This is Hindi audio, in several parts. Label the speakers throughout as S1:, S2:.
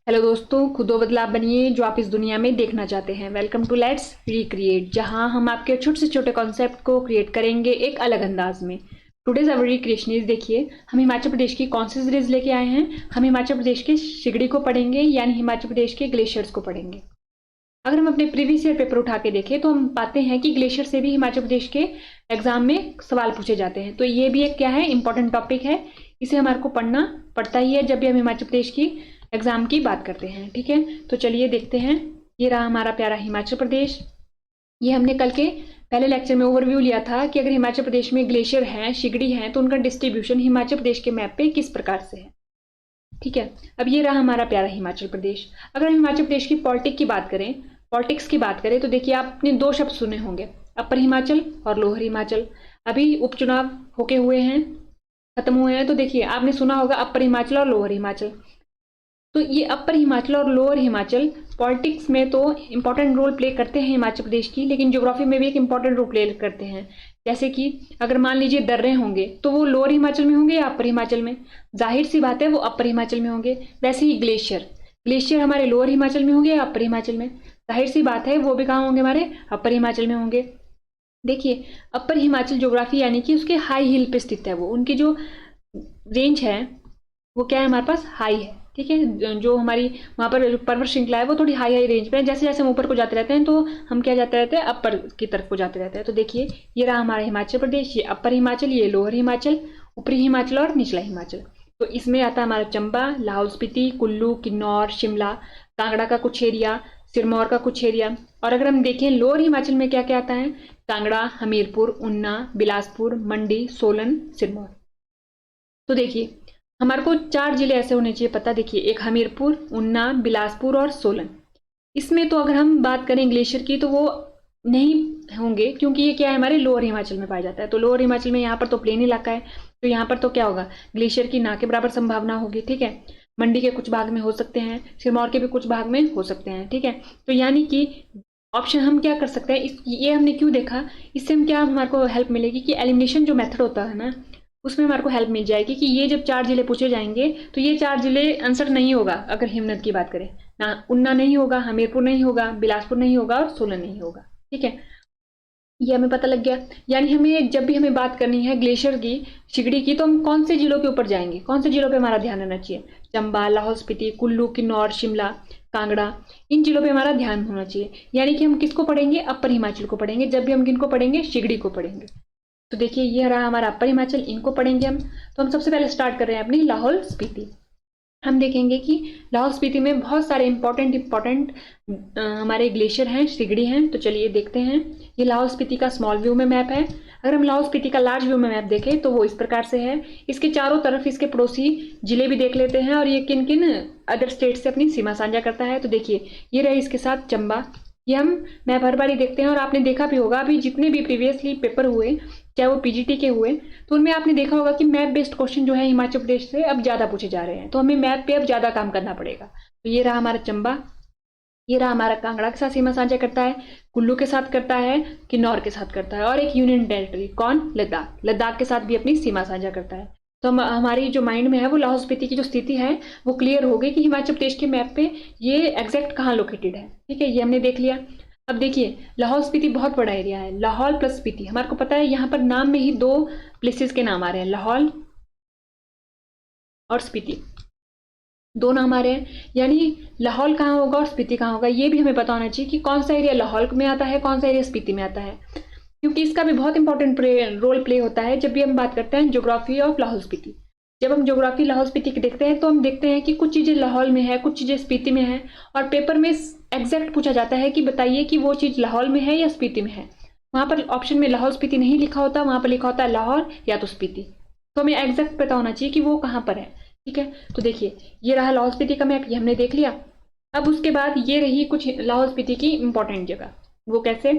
S1: हेलो दोस्तों, खुद बदलाव बनिए जो आप इस दुनिया में देखना चाहते हैं। वेलकम टू लेट्स रिक्रिएट, जहां हम आपके छोटे से छोटे कॉन्सेप्ट को क्रिएट करेंगे एक अलग अंदाज में। टुडेज अवर रिक्रिएशन इज, देखिए हम हिमाचल प्रदेश की कौन सी सीरीज लेके आए हैं। हम हिमाचल प्रदेश के सिगड़ी को पढ़ेंगे, यानी हिमाचल प्रदेश के ग्लेशियर्स को पढ़ेंगे। अगर हम अपने प्रीवियस ईयर पेपर उठा के देखें तो हम पाते हैं कि ग्लेशियर से भी हिमाचल प्रदेश के एग्जाम में सवाल पूछे जाते हैं। तो ये भी एक क्या है, इंपॉर्टेंट टॉपिक है। इसे हमारे को पढ़ना पड़ता ही है जब भी हम हिमाचल प्रदेश की एग्जाम की बात करते हैं। ठीक है, तो चलिए देखते हैं। ये रहा हमारा प्यारा हिमाचल प्रदेश। ये हमने कल के पहले लेक्चर में ओवरव्यू लिया था कि अगर हिमाचल प्रदेश में ग्लेशियर हैं, सिगड़ी हैं, तो उनका डिस्ट्रीब्यूशन हिमाचल प्रदेश के मैप पे किस प्रकार से है। ठीक है, अब ये रहा हमारा प्यारा हिमाचल प्रदेश। अगर हम हिमाचल प्रदेश की पॉलिटिक्स की बात करें तो देखिए आपने दो शब्द सुने होंगे, अपर हिमाचल और लोअर हिमाचल। अभी उपचुनाव होके हुए हैं, खत्म हुए हैं, तो देखिए आपने सुना होगा अपर हिमाचल और लोअर हिमाचल। तो ये अपर हिमाचल और लोअर हिमाचल पॉलिटिक्स में तो इंपॉर्टेंट रोल प्ले करते हैं हिमाचल प्रदेश की, लेकिन ज्योग्राफी में भी एक इंपॉर्टेंट रोल प्ले करते हैं। जैसे कि अगर मान लीजिए दर्रे होंगे तो वो लोअर हिमाचल में होंगे या अपर हिमाचल में, जाहिर सी बात है वो अपर हिमाचल में होंगे। वैसे ही ग्लेशियर हमारे लोअर हिमाचल में होंगे या अपर हिमाचल में, जाहिर सी बात है वो भी कहाँ होंगे, हमारे अपर हिमाचल में होंगे। देखिए अपर हिमाचल ज्योग्राफी यानी कि उसके हाई हिल पे स्थित है, वो उनकी जो रेंज है वो क्या है, हमारे पास हाई है। ठीक है, जो हमारी वहाँ पर जो पर्वत श्रृंखला है वो थोड़ी हाई रेंज पे है। जैसे जैसे हम ऊपर को जाते रहते हैं तो हम क्या जाते रहते हैं, अपर की तरफ को जाते रहते हैं। तो देखिए ये रहा हमारा हिमाचल प्रदेश, ये अपर हिमाचल, ये लोअर हिमाचल, ऊपरी हिमाचल और निचला हिमाचल। तो इसमें आता है हमारा चंबा, लाहौल स्पीति, कुल्लू, किन्नौर, शिमला, कांगड़ा का कुछ एरिया, सिरमौर का कुछ एरिया। और अगर हम देखें लोअर हिमाचल में क्या क्या आता है, कांगड़ा, हमीरपुर, ऊना, बिलासपुर, मंडी, सोलन, सिरमौर। तो देखिए हमारे को 4 जिले ऐसे होने चाहिए पता। देखिए एक हमीरपुर, ऊना, बिलासपुर और सोलन। इसमें तो अगर हम बात करें ग्लेशियर की तो वो नहीं होंगे, क्योंकि ये क्या है, हमारे लोअर हिमाचल में पाया जाता है। तो लोअर हिमाचल में यहाँ पर तो प्लेन इलाका है, तो यहाँ पर तो क्या होगा, ग्लेशियर की ना के बराबर संभावना होगी। ठीक है, मंडी के कुछ भाग में हो सकते हैं, सिरमौर के भी कुछ भाग में हो सकते हैं। ठीक है, तो यानी कि ऑप्शन हम क्या कर सकते हैं, ये हमने क्यों देखा, इससे हम क्या हमारे को हेल्प मिलेगी कि एलिमिनेशन जो मेथड होता है ना, उसमें हमारे को हेल्प मिल जाएगी कि ये जब 4 जिले पूछे जाएंगे तो ये 4 जिले आंसर नहीं होगा। अगर हिमनद की बात करें ना, ऊना नहीं होगा, हमीरपुर नहीं होगा, बिलासपुर नहीं होगा और सोलन नहीं होगा। ठीक है, ये हमें पता लग गया। यानी हमें जब भी हमें बात करनी है ग्लेशियर की, सिगड़ी की, तो हम कौन से जिलों के ऊपर जाएंगे, कौन से जिलों पे हमारा ध्यान रहना चाहिए, चंबा, लाहौल स्पीति, कुल्लू, किन्नौर, शिमला, कांगड़ा, इन जिलों पे हमारा ध्यान होना चाहिए। यानी कि हम किसको पढ़ेंगे, अपर हिमाचल को पढ़ेंगे जब भी हम किनको पढ़ेंगे, सिगड़ी को पढ़ेंगे। तो देखिए ये रहा हमारा अपर हिमाचल, इनको पढ़ेंगे हम। तो हम सबसे पहले स्टार्ट कर रहे हैं अपनी लाहौल स्पीति। हम देखेंगे कि लाहौल स्पीति में बहुत सारे इंपॉर्टेंट हमारे ग्लेशियर हैं, सिगड़ी हैं। तो चलिए देखते हैं। ये लाहौल स्पीति का स्मॉल व्यू में मैप है। अगर हम लाहौल स्पीति का लार्ज व्यू में मैप देखें तो वो इस प्रकार से है। इसके चारों तरफ इसके पड़ोसी जिले भी देख लेते हैं और ये किन किन अदर स्टेट से अपनी सीमा साझा करता है। तो देखिए ये रहे इसके साथ चंबा। ये हम मैप हर बार ही देखते हैं और आपने देखा भी होगा, अभी जितने भी प्रीवियसली पेपर हुए, चाहे वो पीजीटी के हुए, तो उनमें आपने देखा होगा कि मैप बेस्ड क्वेश्चन जो है हिमाचल प्रदेश से अब ज्यादा पूछे जा रहे हैं। तो हमें मैप पे अब ज्यादा काम करना पड़ेगा। तो ये रहा हमारा चंबा, ये रहा हमारा कांगड़ा के साथ सीमा साझा करता है, कुल्लू के साथ करता है, किन्नौर के साथ करता है, और एक यूनियन टेरिटरी कौन, लद्दाख, लद्दाख के साथ भी अपनी सीमा साझा करता है। तो हमारी जो माइंड में है वो लाहौल स्पीति की जो स्थिति है वो क्लियर हो गई कि हिमाचल प्रदेश के मैप पे ये एग्जैक्ट कहाँ लोकेटेड है। ठीक है, ये हमने देख लिया। अब देखिए लाहौल स्पीति बहुत बड़ा एरिया है, लाहौल प्लस स्पीति। हमारे को पता है यहाँ पर नाम में ही 2 प्लेसेस के नाम आ रहे हैं, लाहौल और स्पीति, 2 नाम आ रहे हैं। यानी लाहौल कहाँ होगा और स्पीति कहाँ होगा, ये भी हमें पता होना चाहिए कि कौन सा एरिया लाहौल में आता है, कौन सा एरिया स्पीति में आता है, क्योंकि इसका भी बहुत इंपॉर्टेंट रोल प्ले होता है जब भी हम बात करते हैं ज्योग्राफी ऑफ लाहौल स्पीति। जब हम ज्योग्राफी लाहौल स्पीति की देखते हैं तो हम देखते हैं कि कुछ चीजें लाहौल में है, कुछ चीजें स्पीति में है, और पेपर में एग्जैक्ट पूछा जाता है कि बताइए कि वो चीज लाहौल में है या स्पीति में है। वहां पर ऑप्शन में लाहौल स्पीति नहीं लिखा होता, वहां पर लिखा होता है लाहौर या तो स्पीति। तो हमें एग्जैक्ट पता होना चाहिए कि वो कहाँ पर है। ठीक है, तो देखिए ये रहा लाहौल स्पीति का मैप, ये हमने देख लिया। अब उसके बाद ये रही कुछ लाहौल स्पीति की इंपॉर्टेंट जगह, वो कैसे,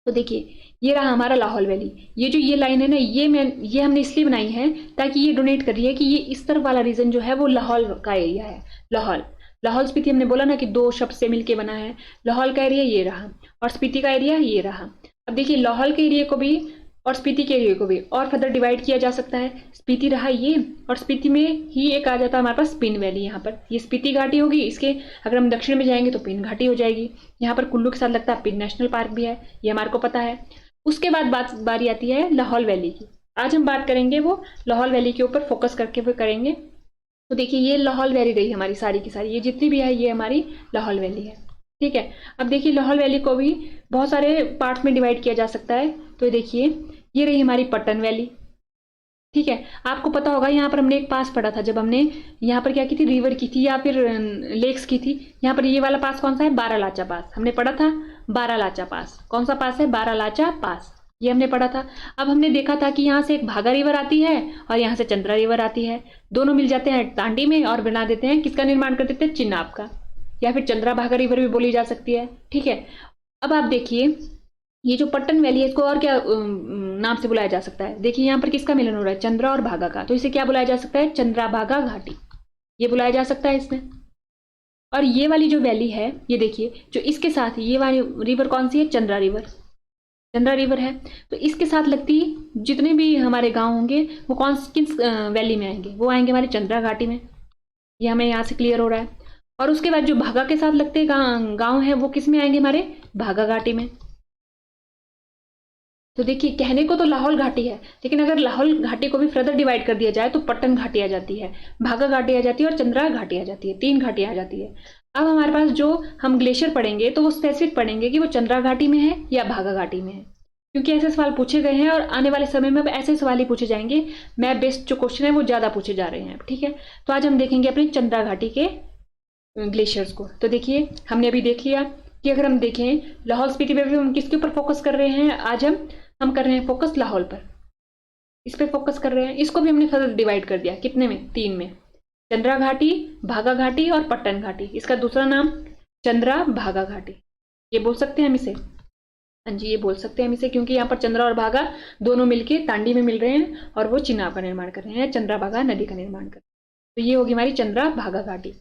S1: तो देखिए ये रहा हमारा लाहौल वैली। ये लाइन है ना, ये हमने इसलिए बनाई है ताकि ये डोनेट कर रही है कि ये इस तरफ वाला रीजन जो है वो लाहौल का एरिया है। लाहौल स्पीति हमने बोला ना कि 2 शब्द से मिलके बना है। लाहौल का एरिया ये रहा और स्पीति का एरिया ये रहा। अब देखिए लाहौल के एरिया को भी और स्पीति के एरिया को भी और फर्दर डिवाइड किया जा सकता है। स्पीति रहा ये, और स्पीति में ही एक आ जाता है हमारे पास पिन वैली। यहाँ पर ये स्पीति घाटी होगी, इसके अगर हम दक्षिण में जाएंगे तो पिन घाटी हो जाएगी। यहाँ पर कुल्लू के साथ लगता है पिन नेशनल पार्क भी है, ये हमारे को पता है। उसके बाद बारी आती है लाहौल वैली की। आज हम बात करेंगे वो लाहौल वैली के ऊपर फोकस करके वो करेंगे। तो देखिए ये लाहौल वैली रही हमारी सारी की सारी, ये जितनी भी है ये हमारी लाहौल वैली है, ठीक है। अब देखिए लाहौल वैली को भी बहुत सारे पार्ट्स में डिवाइड किया जा सकता है। तो देखिए ये रही हमारी पट्टन वैली, ठीक है। आपको पता होगा यहाँ पर हमने एक पास पढ़ा था, जब हमने यहाँ पर क्या की थी, रिवर की थी या फिर लेक्स की थी। यहाँ पर ये वाला पास कौन सा है, बारालाचा पास, हमने पढ़ा था बारालाचा पास। कौन सा पास है, बारालाचा पास, ये हमने पढ़ा था। अब हमने देखा था कि यहाँ से एक भागा रिवर आती है और यहाँ से चंद्रा रिवर आती है, दोनों मिल जाते हैं तांडी में और बना देते हैं, किसका निर्माण कर देते हैं, चिनाब का, या फिर चंद्रा भागा रिवर भी बोली जा सकती है, ठीक है। अब आप देखिए ये जो पट्टन वैली है इसको और क्या नाम से बुलाया जा सकता है। देखिए यहाँ पर किसका मिलन हो रहा है, चंद्रा और भागा का, तो इसे क्या बुलाया जा सकता है, चंद्रा भागा घाटी, ये बुलाया जा सकता है इसमें। और ये वाली जो वैली है, ये देखिए जो इसके साथ ये वाली रिवर कौन सी है, चंद्रा रिवर, चंद्रा रिवर है। तो इसके साथ लगती जितने भी हमारे गांव होंगे वो कौन किस वैली में आएंगे, वो आएंगे हमारे चंद्रा घाटी में, ये हमें यहाँ से क्लियर हो रहा है। और उसके बाद जो भागा के साथ लगते गांव है वो किस में आएंगे, हमारे भागा घाटी में। तो देखिए कहने को तो लाहौल घाटी है, लेकिन अगर लाहौल घाटी को भी फर्दर डिवाइड कर दिया जाए तो पट्टन घाटी आ जाती है, भागा घाटी आ जाती है और चंद्रा घाटी आ जाती है, 3 घाटियां आ जाती है। अब हमारे पास जो हम ग्लेशियर पढ़ेंगे तो वो स्पेसिफिक पढ़ेंगे कि वो चंद्रा घाटी में है या भागा घाटी में है, क्योंकि ऐसे सवाल पूछे गए हैं और आने वाले समय में ऐसे सवाल ही पूछे जाएंगे। मैप बेस्ड जो क्वेश्चन है वो ज्यादा पूछे जा रहे हैं, ठीक है। तो आज हम देखेंगे अपने चंद्रा घाटी के ग्लेशियर्स को। तो देखिए हमने अभी देख लिया कि अगर हम देखें लाहौल स्पीति में भी हम किसके ऊपर फोकस कर रहे हैं, आज हम कर रहे हैं फोकस लाहौल पर, इस पे फोकस कर रहे हैं। इसको भी हमने फर्दर डिवाइड कर दिया, कितने में, 3 में, चंद्रा घाटी, भागा घाटी और पट्टन घाटी। इसका दूसरा नाम चंद्रा भागा घाटी, ये बोल सकते हैं हम इसे, हाँ जी ये बोल सकते हैं हम इसे, क्योंकि यहाँ पर चंद्रा और भागा दोनों मिलके तांडी में मिल रहे हैं और वो चिनाब का निर्माण कर रहे हैं, चंद्रा भागा नदी का निर्माण कर रहे हैं। तो ये होगी हमारी चंद्रा भागा घाटी।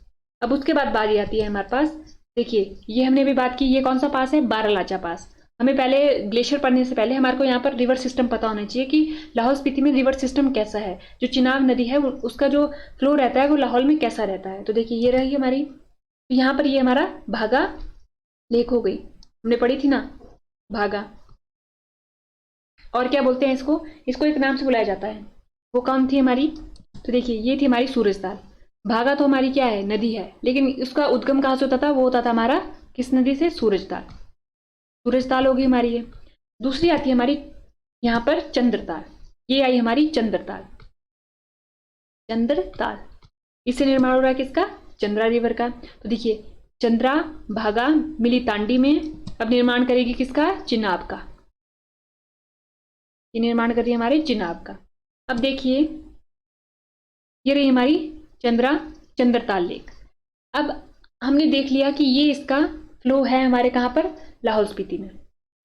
S1: अब उसके बाद बारी आती है हमारे पास, देखिए ये हमने भी बात की, ये कौन सा पास है, बारालाचा पास। हमें पहले ग्लेशियर पढ़ने से पहले हमारे को यहाँ पर रिवर सिस्टम पता होना चाहिए कि लाहौल स्पीति में रिवर सिस्टम कैसा है, जो चिनाब नदी है उसका जो फ्लो रहता है वो लाहौल में कैसा रहता है। तो देखिए ये रही हमारी, यहाँ पर ये हमारा भागा लेक हो गई, हमने पढ़ी थी ना भागा। और क्या बोलते हैं इसको, इसको एक नाम से बुलाया जाता है, वो कौन थी हमारी, तो देखिए ये थी हमारी सूरजताल। भागा तो हमारी क्या है, नदी है, लेकिन उसका उद्गम कहाँ से होता था, वो होता था हमारा किस नदी से, सूरजताल, सूरजताल होगी हमारी ये। दूसरी आती है हमारी यहाँ पर चंद्रताल, ये आई हमारी चंद्रताल, चंद्रताल, इससे निर्माण हो रहा है किसका, चंद्रा रिवर का। तो देखिए चंद्रा भागा मिली तांडी में, अब निर्माण करेगी किसका, चिनाब का, ये निर्माण कर रही है हमारे चिनाब का। अब देखिए ये रही हमारी चंद्रताल लेक। अब हमने देख लिया कि ये इसका फ्लो है हमारे कहाँ पर, लाहौल स्पीति में,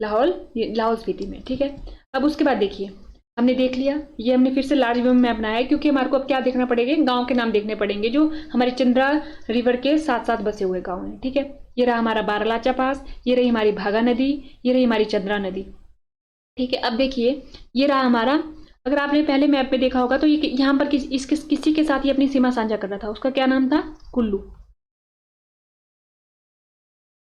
S1: लाहौल स्पीति में, ठीक है। अब उसके बाद देखिए हमने देख लिया, ये हमने फिर से लार्ज व्यू में मैप बनाया है, क्योंकि हमारे को अब क्या देखना पड़ेगा, गांव के नाम देखने पड़ेंगे जो हमारे चंद्रा रिवर के साथ साथ बसे हुए गांव हैं, ठीक है। ये रहा हमारा बारालाचा पास, ये रही हमारी भागा नदी, ये रही हमारी चंद्रा नदी, ठीक है। अब देखिए ये रहा हमारा, अगर आपने पहले मैप में देखा होगा तो ये यहाँ पर किसी के साथ ही अपनी सीमा साझा कर रहा था, उसका क्या नाम था, कुल्लू,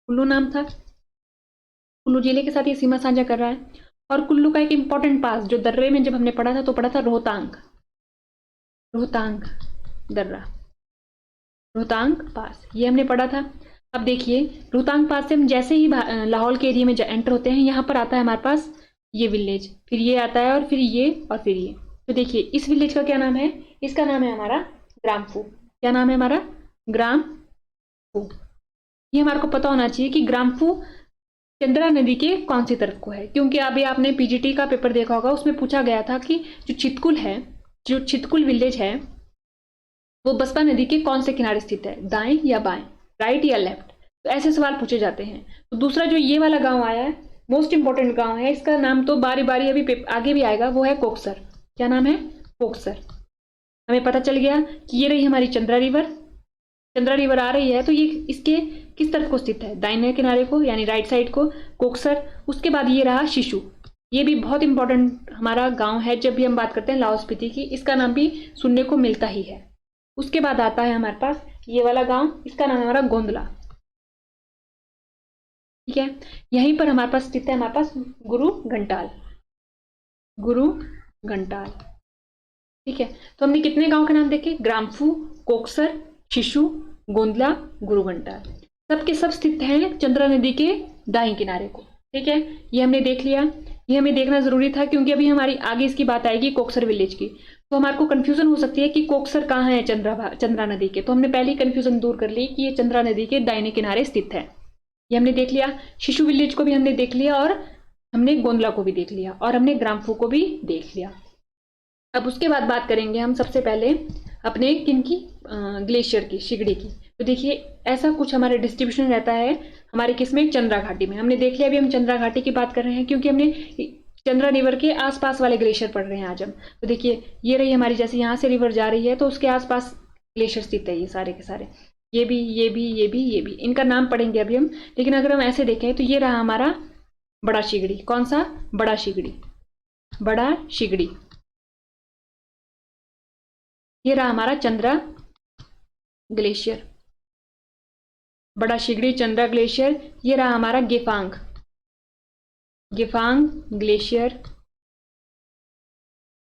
S1: कुल्लू नाम था, कुल्लू जिले के साथ ये सीमा साझा कर रहा है। और कुल्लू का एक इंपॉर्टेंट पास जो दर्रे में जब हमने पढ़ा था तो पढ़ा था रोहतांग, रोहतांग दर्रा, रोहतांग पास, ये हमने पढ़ा था। अब देखिए रोहतांग पास से हम जैसे ही लाहौल के एरिया में एंटर होते हैं, यहाँ पर आता है हमारे पास ये विलेज, फिर ये आता है और फिर ये और फिर ये। तो देखिए इस विलेज का क्या नाम है, इसका नाम है हमारा ग्रामफू, क्या नाम है हमारा, ग्रामफू। ये हमारे को पता होना चाहिए कि ग्रामफू चंद्रा नदी के कौन सी तरफ को है, क्योंकि अभी आपने पीजीटी का पेपर देखा होगा, उसमें पूछा गया था कि जो चितकुल है, जो चितकुल विलेज है वो बसपा नदी के कौन से किनारे स्थित है, दाएं या बाएं, राइट या लेफ्ट। तो ऐसे सवाल पूछे जाते हैं। तो दूसरा जो ये वाला गांव आया है, मोस्ट इंपॉर्टेंट गांव है, इसका नाम तो बारी बारी अभी आगे भी आएगा, वो है कोकसर। क्या नाम है, कोकसर। हमें पता चल गया कि ये रही हमारी चंद्रा रिवर, चंद्रा रिवर आ रही है तो ये इसके किस तरफ को स्थित है, दाहिने किनारे को यानी राइट साइड को, कोकसर। उसके बाद ये रहा शिशु, ये भी बहुत इंपॉर्टेंट हमारा गांव है जब भी हम बात करते हैं लाहौल स्पीति की, इसका नाम भी सुनने को मिलता ही है। उसके बाद आता है हमारे पास ये वाला गांव, इसका नाम है हमारा गोंदला। ठीक है, यहीं पर हमारे पास स्थित है हमारे पास गुरु घंटाल, गुरु घंटाल। ठीक है, तो हमने कितने गांव के नाम देखे, ग्राम्फू, कोकसर, शिशु, गोंदला, गुरु घंटाल। सबके सब स्थित हैं चंद्रा नदी के दाएं किनारे को। ठीक है, ये हमने देख लिया। ये हमें देखना जरूरी था क्योंकि अभी हमारी आगे इसकी बात आएगी कोकसर विलेज की, तो हमारे को कंफ्यूजन हो सकती है कि कोकसर कहाँ है चंद्रा नदी के। तो हमने पहले ही कंफ्यूजन दूर कर ली कि ये चंद्रा नदी के दाहिने किनारे स्थित है। ये हमने देख लिया। शिशु विलेज को भी हमने देख लिया और हमने गोंदला को भी देख लिया और हमने ग्राम्फू को भी देख लिया। अब उसके बाद बात करेंगे हम सबसे पहले अपने किन की, ग्लेशियर की, शिगड़ी की। तो देखिए ऐसा कुछ हमारा डिस्ट्रीब्यूशन रहता है हमारे किसमें, चंद्रा घाटी में। हमने देख लिया, अभी हम चंद्रा घाटी की बात कर रहे हैं क्योंकि हमने चंद्रा रिवर के आसपास वाले ग्लेशियर पढ़ रहे हैं आज हम। तो देखिए ये रही हमारी, जैसे यहाँ से रिवर जा रही है तो उसके आसपास ग्लेशियर स्थित है, ये सारे के सारे, ये भी, ये भी, ये भी, ये भी, इनका नाम पढ़ेंगे अभी हम। लेकिन अगर हम ऐसे देखें तो ये रहा हमारा बड़ा शिगड़ी। कौन सा, बड़ा शिगड़ी, बड़ा शिगड़ी। ये रहा हमारा चंद्रा ग्लेशियर, बड़ा शिगड़ी, चंद्रा ग्लेशियर। ये रहा हमारा गेफांग, गेफांग ग्लेशियर।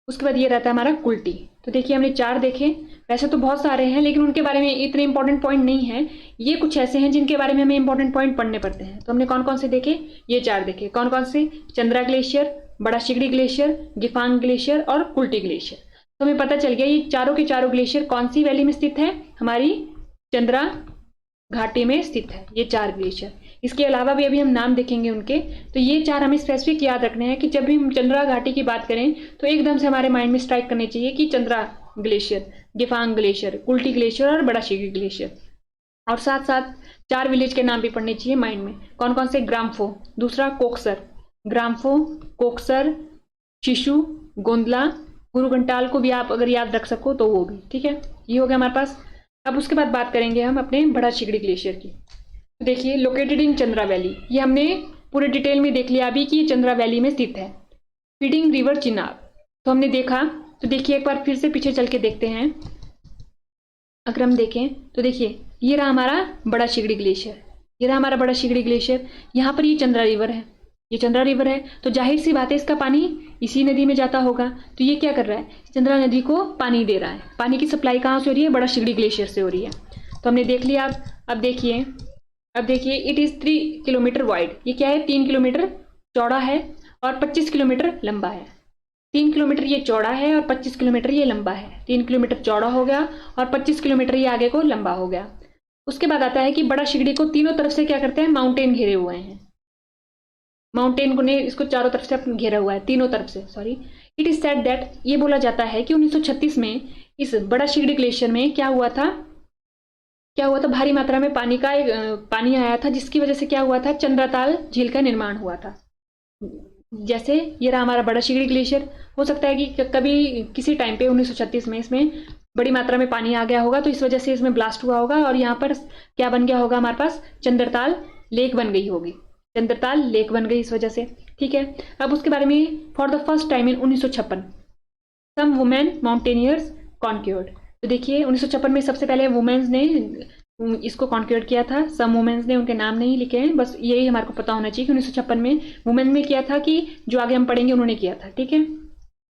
S1: उसके बाद ये रहता है हमारा कुल्टी। तो देखिए हमने 4 देखे, वैसे तो बहुत सारे हैं लेकिन उनके बारे में इतने इंपॉर्टेंट पॉइंट नहीं है। ये कुछ ऐसे हैं जिनके बारे में हमें इंपॉर्टेंट पॉइंट पढ़ने पड़ते हैं। तो हमने कौन कौन से देखे, ये 4 देखे। कौन कौन से, चंद्रा ग्लेशियर, बड़ा शिगड़ी ग्लेशियर, गेफांग ग्लेशियर और कुल्टी ग्लेशियर। तो हमें पता चल गया ये चारों के चारों ग्लेशियर कौन सी वैली में स्थित है, हमारी चंद्रा घाटी में स्थित है, ये 4 ग्लेशियर। इसके अलावा भी अभी हम नाम देखेंगे उनके। तो ये 4 हमें स्पेसिफिक याद रखने हैं कि जब भी हम चंद्रा घाटी की बात करें तो एकदम से हमारे माइंड में स्ट्राइक करने चाहिए कि Chandra glacier, Gephang glacier, Kulti glacier और बड़ा शिगड़ी ग्लेशियर। और साथ साथ 4 विलेज के नाम भी पढ़ने चाहिए माइंड में। कौन कौन से, ग्राम्फो, दूसरा कोकसर, ग्राम्फो, कोकसर, शिशु, गोंदला, गुरु घंटाल को भी आप अगर याद रख सको तो वो भी। ठीक है, ये हो गया हमारे पास। अब उसके बाद बात करेंगे हम अपने बड़ा शिगड़ी ग्लेशियर की। तो देखिए लोकेटेड इन चंद्रा वैली, ये हमने पूरे डिटेल में देख लिया अभी कि ये चंद्रा वैली में स्थित है। फीडिंग रिवर चिनाब, तो हमने देखा। तो देखिए एक बार फिर से पीछे चल के देखते हैं। अगर हम देखें तो देखिए ये रहा हमारा बड़ा शिगड़ी ग्लेशियर, ये रहा हमारा बड़ा शिगड़ी ग्लेशियर। यहाँ पर ये चंद्रा रिवर है, ये चंद्रा रिवर है, तो जाहिर सी बात है इसका पानी इसी नदी में जाता होगा। तो ये क्या कर रहा है, चंद्रा नदी को पानी दे रहा है। पानी की सप्लाई कहाँ से हो रही है, बड़ा शिगड़ी ग्लेशियर से हो रही है। तो हमने देख लिया। अब देखिए इट इज़ 3 किलोमीटर वाइड, ये क्या है, 3 किलोमीटर चौड़ा है और 25 किलोमीटर लंबा है। 3 किलोमीटर ये चौड़ा है और 25 किलोमीटर ये लंबा है। 3 किलोमीटर चौड़ा हो गया और 25 किलोमीटर ये आगे को लंबा हो गया। उसके बाद आता है कि बड़ा शिगड़ी को तीनों तरफ से क्या करते हैं, माउंटेन घेरे हुए हैं। माउंटेन को ने इसको चारों तरफ से घेरा हुआ है, तीनों तरफ से, sorry. It is said that, ये बोला जाता है कि 1936 में इस बड़ा शिगड़ी ग्लेशियर में क्या हुआ था, भारी मात्रा में पानी आया था, जिसकी वजह से क्या हुआ था, चंद्रताल झील का निर्माण हुआ था। जैसे ये रहा हमारा बड़ा शिगड़ी ग्लेशियर। हो सकता है कि कभी किसी टाइम पे 1936 में इसमें बड़ी मात्रा में पानी आ गया होगा, तो इस वजह से इसमें ब्लास्ट हुआ होगा और यहाँ पर क्या बन गया होगा, हमारे पास चंद्रताल लेक बन गई होगी, चंद्रताल लेक बन गई इस वजह से। ठीक है, अब उसके बारे में, for the first time in 1956 some women mountaineers conquered. तो देखिए 1956 में सबसे पहले वुमेन्स ने इसको कॉन्क्योर्ड किया था। सम वुमेन्स ने, उनके नाम नहीं लिखे हैं, बस यही हमारे को पता होना चाहिए कि 1956 में वुमेन में किया था, कि जो आगे हम पढ़ेंगे उन्होंने किया था। ठीक है,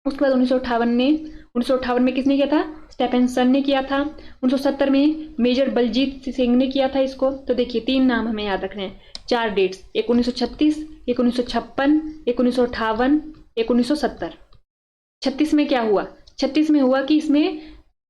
S1: उसके बाद 1958 में किसने किया था, स्टेफेनसन ने किया था। 1970 में मेजर बलजीत सिंह ने किया था इसको। तो देखिए 3 नाम हमें याद रखने हैं, 4 डेट्स, एक 1936, एक 1956, एक 1958, एक 1970। 36 में क्या हुआ, 36 में हुआ कि इसमें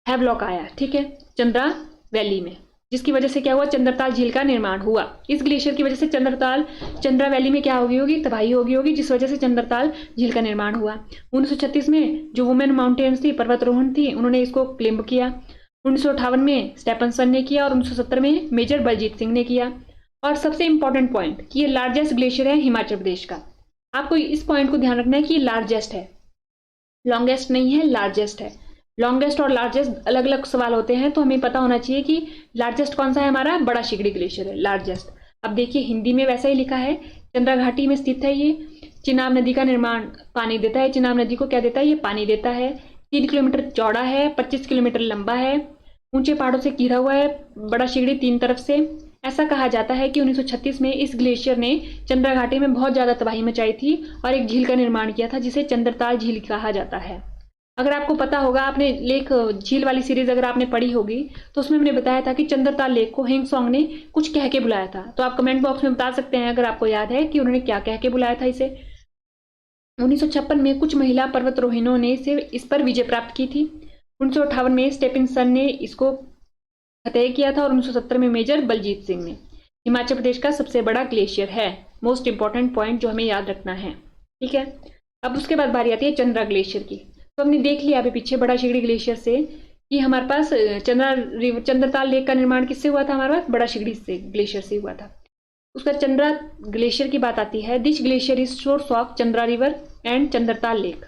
S1: हैवलॉक आया, ठीक है, चंद्रा वैली में, जिसकी वजह से क्या हुआ, चंद्रताल झील का निर्माण हुआ। इस ग्लेशियर की वजह से चंद्रा वैली में क्या होगी, तबाही होगी, जिस वजह से चंद्रताल झील का निर्माण हुआ। 1936 में जो वुमेन माउंटेन्स थी, पर्वतारोहण थी, उन्होंने इसको क्लेम किया। 1958 में स्टेफनसन ने किया और 1970 में मेजर बलजीत सिंह ने किया। और सबसे इंपॉर्टेंट पॉइंट कि ये लार्जेस्ट ग्लेशियर है हिमाचल प्रदेश का। आपको इस पॉइंट को ध्यान रखना है कि ये लार्जेस्ट है, लॉन्गेस्ट नहीं है, लार्जेस्ट है। लॉन्गेस्ट और लार्जेस्ट अलग अलग सवाल होते हैं, तो हमें पता होना चाहिए कि लार्जेस्ट कौन सा है, हमारा बड़ा शिगड़ी ग्लेशियर है, लार्जेस्ट। अब देखिए हिंदी में वैसा ही लिखा है, चंद्रा घाटी में स्थित है ये, चिनाब नदी का निर्माण पानी देता है। चिनाब नदी को क्या देता है? ये पानी देता है। 3 किलोमीटर चौड़ा है, 25 किलोमीटर लंबा है, ऊंचे पहाड़ों से घिरा हुआ है, बड़ा शिगड़ी 3 तरफ से। ऐसा कहा जाता है कि 1936 में इस ग्लेशियर ने चंद्रा घाटी में बहुत ज्यादा तबाही मचाई थी और एक झील का निर्माण किया था जिसे चंद्रताल झील कहा जाता है। अगर आपको पता होगा, आपने लेक झील वाली सीरीज अगर आपने पढ़ी होगी तो उसमें हमने बताया था कि चंद्रताल लेक को हिंगसोंग ने कुछ कह के बुलाया था। तो आप कमेंट बॉक्स में बता सकते हैं अगर आपको याद है कि उन्होंने क्या कह के बुलाया था इसे। 1956 में कुछ महिला पर्वतारोहियों ने इस पर विजय प्राप्त की थी। 1958 में स्टेफिनसन ने इसको फतेह किया था और 1970 में मेजर बलजीत सिंह ने। हिमाचल प्रदेश का सबसे बड़ा ग्लेशियर है। मोस्ट इंपॉर्टेंट पॉइंट जो हमें याद रखना है, ठीक है। अब उसके बाद बारी आती है चंद्रा ग्लेशियर की। तो हमने देख लिया अभी पीछे बड़ा शिगड़ी ग्लेशियर से कि हमारे पास चंद्रताल लेक का निर्माण किससे हुआ था? हमारे पास बड़ा शिगड़ी से ग्लेशियर से हुआ था। उसका चंद्रा ग्लेशियर की बात आती है। This glacier is source of Chandra river and Chandratal lake.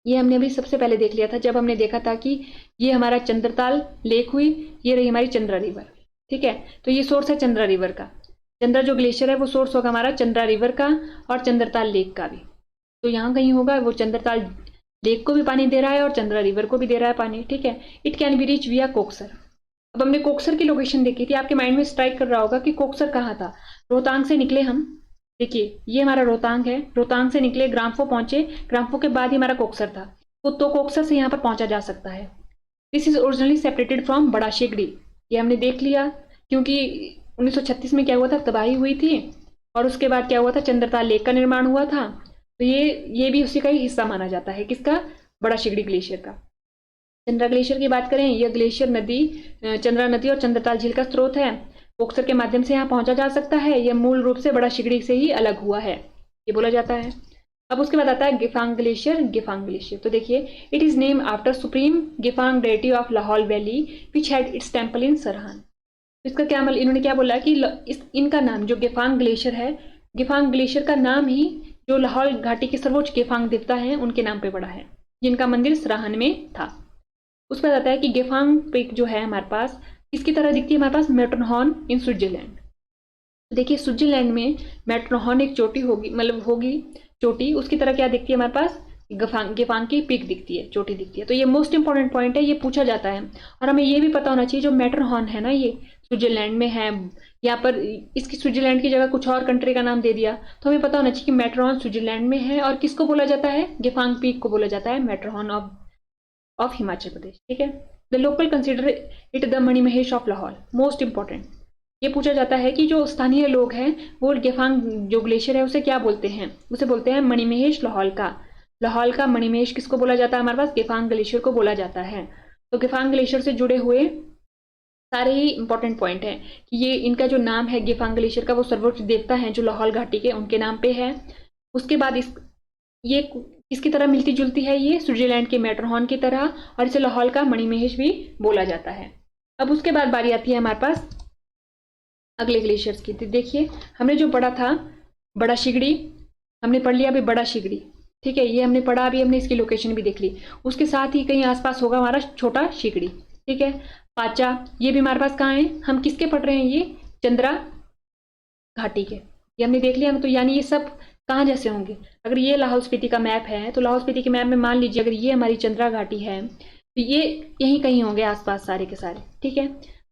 S1: ये हमने अभी सबसे पहले देख लिया था जब हमने देखा था कि ये हमारा चंद्रताल लेक हुई, ये रही हमारी चंद्रा रिवर, ठीक है। तो ये सोर्स है चंद्रा रिवर का। चंद्रा जो ग्लेशियर है वो सोर्स होगा हमारा चंद्रा रिवर का और चंद्रताल लेक का भी। तो यहाँ कहीं होगा वो चंद्रताल लेक को भी पानी दे रहा है और चंद्रा रिवर को भी दे रहा है पानी, ठीक है। इट कैन बी रीच विया कोकसर। अब हमने कोकसर की लोकेशन देखी थी, आपके माइंड में स्ट्राइक कर रहा होगा कि कोकसर कहाँ था। रोहतांग से निकले हम, देखिए ये हमारा रोहतांग है, रोहतांग से निकले, ग्राम्फो पहुंचे, ग्राम्फो के बाद ही हमारा कोकसर था। तो कोकसर से यहाँ पर पहुंचा जा सकता है। This is originally separated from बड़ा शिगड़ी। ये हमने देख लिया क्योंकि 1936 में क्या हुआ था? तबाही हुई थी और उसके बाद क्या हुआ था? चंद्रताल लेक का निर्माण हुआ था। तो ये भी उसी का ही हिस्सा माना जाता है। किसका? बड़ा शिगड़ी ग्लेशियर का। चंद्रा ग्लेशियर की बात करें, यह ग्लेशियर नदी चंद्रा नदी और चंद्रताल झील का स्रोत है। कोकसर के माध्यम से यहाँ पहुंचा जा सकता है। यह मूल रूप से बड़ा शिगड़ी से ही अलग हुआ है, ये बोला जाता है। अब उसके बाद आता है गिफांग ग्लेशियर। गिफांग ग्लेशियर तो देखिए, it is name after supreme Gephang deity of Lahaul valley which had its temple in Sarahan. इसका क्या मतलब, इन्होंने क्या बोला कि इनका नाम जो गिफांग ग्लेशियर है, गिफांग ग्लेशियर का नाम ही जो लाहौल घाटी के सर्वोच्च गिफांग देवता है उनके नाम पे पड़ा है, जिनका मंदिर सराहन में था। उस पर आता है कि गिफांग पीक जो है हमारे पास किसकी तरह दिखती है? हमारे पास मैटरहॉर्न इन स्विट्जरलैंड। देखिए स्विट्जरलैंड में मैटरहॉर्न एक चोटी होगी, मतलब होगी चोटी, उसकी तरह क्या दिखती है हमारे पास? गिफांग की पीक दिखती है, चोटी दिखती है। तो ये मोस्ट इंपॉर्टेंट पॉइंट है, ये पूछा जाता है। और हमें ये भी पता होना चाहिए जो मैटरहॉर्न है ना, ये स्विट्जरलैंड में है। यहाँ पर इसकी स्विट्जरलैंड की जगह कुछ और कंट्री का नाम दे दिया, तो हमें पता होना चाहिए कि मैटरहॉर्न स्विट्जरलैंड में है। और किसको बोला जाता है? गिफांग पीक को बोला जाता है मैटरहॉर्न ऑफ हिमाचल प्रदेश, ठीक है। The local consider it the Manimahesh of Lahaul. Most important ये पूछा जाता है कि जो स्थानीय लोग हैं वो गिफांग जो ग्लेशियर है उसे क्या बोलते हैं? उसे बोलते हैं मणिमहेश लाहौल का। लाहौल का मणिमहेश किसको बोला जाता है? हमारे पास गिफांग ग्लेशियर को बोला जाता है। तो गिफांग ग्लेशियर से जुड़े हुए सारे ही इंपॉर्टेंट पॉइंट है कि ये इनका जो नाम है गिफांग ग्लेशियर का, वो सर्वोच्च देवता है जो लाहौल घाटी के, उनके नाम पे है। उसके बाद ये किसकी तरह मिलती जुलती है? ये स्विट्जरलैंड के मैटरहॉर्न की तरह, और इसे लाहौल का मणिमहेश भी बोला जाता है। अब उसके बाद बारी आती है हमारे पास अगले ग्लेशियर्स की। तो देखिए हमने जो पढ़ा था बड़ा शिगड़ी, हमने पढ़ लिया अभी बड़ा शिगड़ी, ठीक है, ये हमने पढ़ा, अभी हमने इसकी लोकेशन भी देख ली। उसके साथ ही कहीं आसपास होगा हमारा छोटा शिगड़ी, ठीक है। पाचा, ये भी हमारे पास कहाँ है? हम किसके पढ़ रहे हैं? ये चंद्रा घाटी के, ये हमने देख लिया। तो यानी ये सब कहाँ जैसे होंगे? अगर ये लाहौल स्पीति का मैप है तो लाहौल स्पीति के मैप में मान लीजिए अगर ये हमारी चंद्रा घाटी है तो ये यहीं कहीं होंगे आसपास सारे के सारे, ठीक है।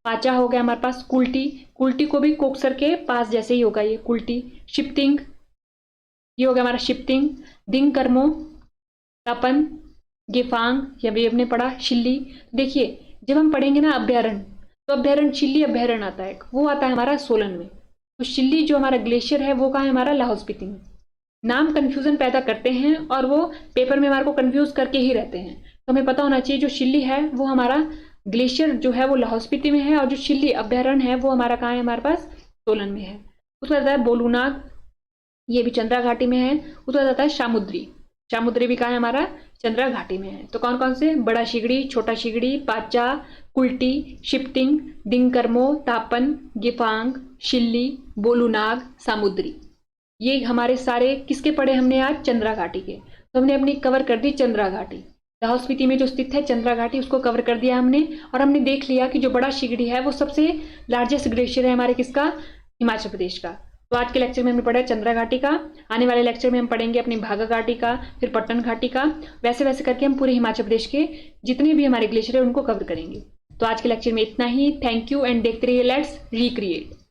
S1: पाचा हो गया हमारे पास। कुल्टी, कुल्टी को भी कोकसर के पास जैसे ही होगा ये कुल्टी। शिप्तिंग, ये हो गया हमारा शिप्तिंग। दिंग कर्मो, तपन, गिफांग, ये भी हमने पढ़ा। शिल्ली, देखिए जब हम पढ़ेंगे ना अभ्यारण्य, तो अभ्यारण्य शिल्ली अभ्यारण्य आता है, वो आता है हमारा सोलन में। तो शिल्ली जो हमारा ग्लेशियर है वो कहाँ है? हमारा लाहौल स्पीति में। नाम कंफ्यूजन पैदा करते हैं और वो पेपर में हमारे को कंफ्यूज करके ही रहते हैं। तो हमें पता होना चाहिए जो शिल्ली है वो हमारा ग्लेशियर जो है वो लाहौल स्पीति में है, और जो शिल्ली अभ्यारण्य है वो हमारा कहाँ है? हमारे पास सोलन में है। उसके बाद आता है बोलूनाग, ये भी चंद्रा घाटी में है। उसके बाद आता है शामुद्री, शामुद्री भी कहाँ है? हमारा चंद्रा घाटी में है। तो कौन कौन से? बड़ा शिगड़ी, छोटा शिगड़ी, पाचा, कुल्टी, शिप्तिंग, दिंगकर्मो, तापन, गिफांग, शिल्ली, बोलूनाग, सामुद्री। ये हमारे सारे किसके पढ़े हमने आज? चंद्रा घाटी के। तो हमने अपनी कवर कर दी चंद्रा घाटी, लाहौल स्पीति में जो स्थित है चंद्रा घाटी, उसको कवर कर दिया हमने। और हमने देख लिया कि जो बड़ा शिगड़ी है वो सबसे लार्जेस्ट ग्लेशियर है हमारे किसका? हिमाचल प्रदेश का। तो आज के लेक्चर में हमने पढ़ा चंद्रा घाटी का, आने वाले लेक्चर में हम पढ़ेंगे अपनी भागा घाटी का, फिर पट्टन घाटी का, वैसे वैसे करके हम पूरे हिमाचल प्रदेश के जितने भी हमारे ग्लेशियर है उनको कवर करेंगे। तो आज के लेक्चर में इतना ही। थैंक यू एंड देखते रहिए लेट्स रिक्रिएट।